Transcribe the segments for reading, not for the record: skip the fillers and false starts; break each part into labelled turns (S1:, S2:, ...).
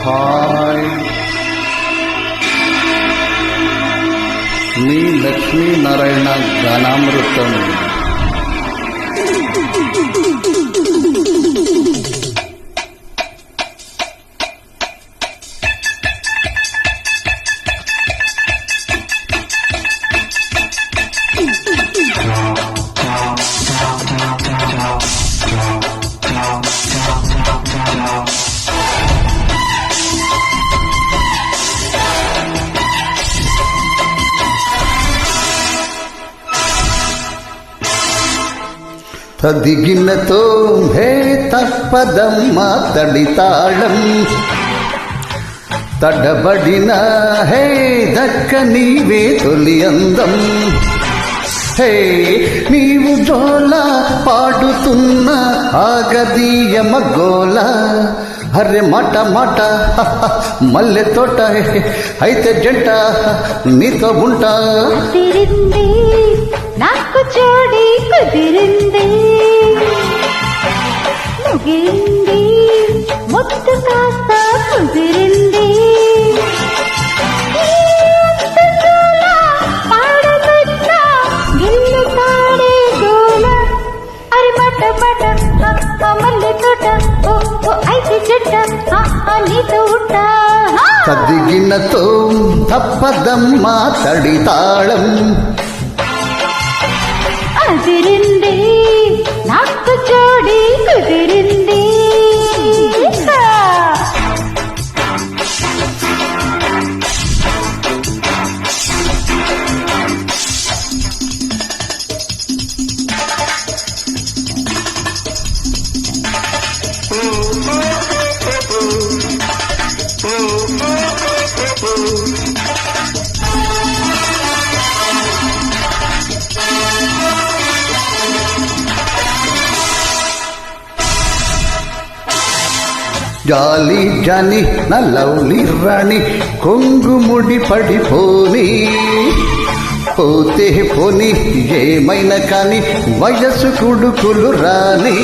S1: Hi మీ లక్ష్మీనారాయణ గానామృతం. తదిగినతో హే తప్పదమ్మ తడితాళం, తడబడిన హే దక్క నీవే తొలి అందం. హే నీవు జోల పాడుతున్న ఆగదీయమ గోల, అరే మాట మాట మల్లె తోట అయితే జంట నీతో ఉంటా.
S2: నాకు జోడి కుదిరింది, ముగింది ముద్దు కాస్త కుదిరింది. పాడబట్ట గిల్లు తాడే గోల, అరి మట మట మల్లె తోట అయితే జంట నీతో ఉంటా.
S1: తదిగినతో తప్పదమ్మ తడితాళం,
S2: కుదిరింది నాకు జోడి కుదిరింది.
S1: జాలి జాని నా లవ్లీ రాణి, కొంగు ముడి పడిపోని పోతే పోని ఏమైనా కాని వయసు కుడుకులు రాని.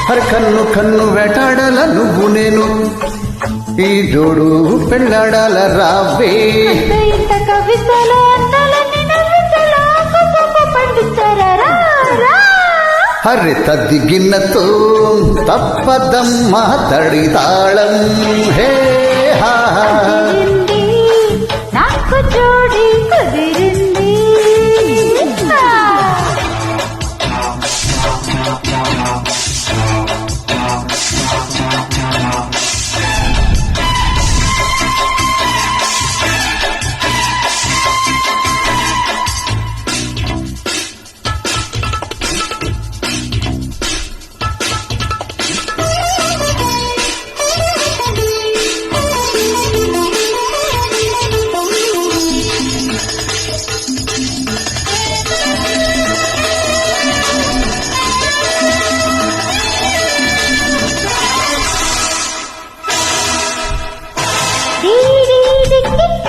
S1: హర్ కన్ను కన్ను వేటాడాల నువ్వు నేను, ఈ జోడు పెళ్ళాడాల రావే. హరి తదిగినతో తప్పదమ్మ తడితాళం, హే హా
S2: నాకు జోడి కుదిరింది.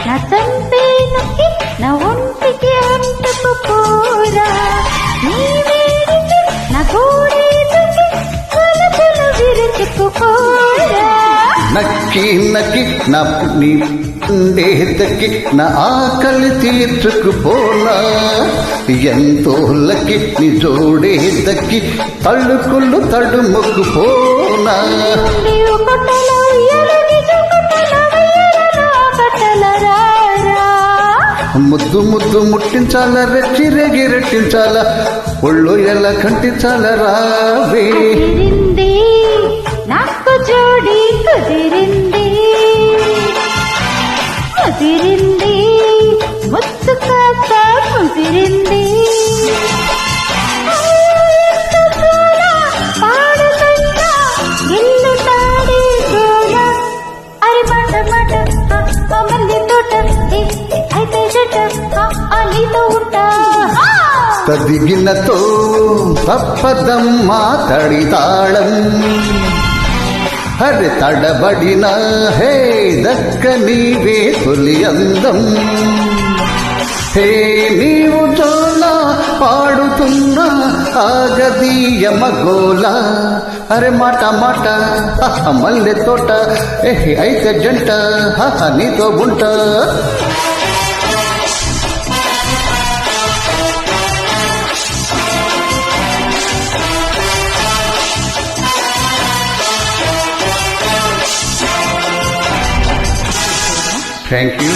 S2: నా తంపే నొక్కి నా ఒంటికి అంటుకు పోరా, నీ వేడికి నా గోడేకి కొలతలు విరుచుకుపోరా.
S1: నక్కి నక్కి నా ఉండేదక్కి నా ఆకలి తీర్చుకుపోనా, ఎంతో లక్కి నీ జోడేదక్కి తళ్ళుకుళ్ళు తడుముకుపోనా. ముద్దు ముద్దు ముట్టించాల, రెచ్చి రేగి రెట్టించాల, ఒళ్ళు ఎలా కంటించాల రావే.
S2: నాకు జోడి కుదిరింది, కుదిరింది ముద్దు కాస్త కుదిరింది. పాడుతున్నా ఇల్లు తాడే గోల, అరి మాట మాట మల్లె తోట అయితే జంట నీతో ఉంటా.
S1: తదిగినతో తప్పదమ్మ తడితాళం, అరే తడబడిన హే దక్క నీవే తొలి అందం హే నీవు జోలా పాడుతున్నా ఆగదీయ మగోల అరే మాట మాట మల్లె తోట అయితే జంట నీతో గుంట థ్యాంక్ యూ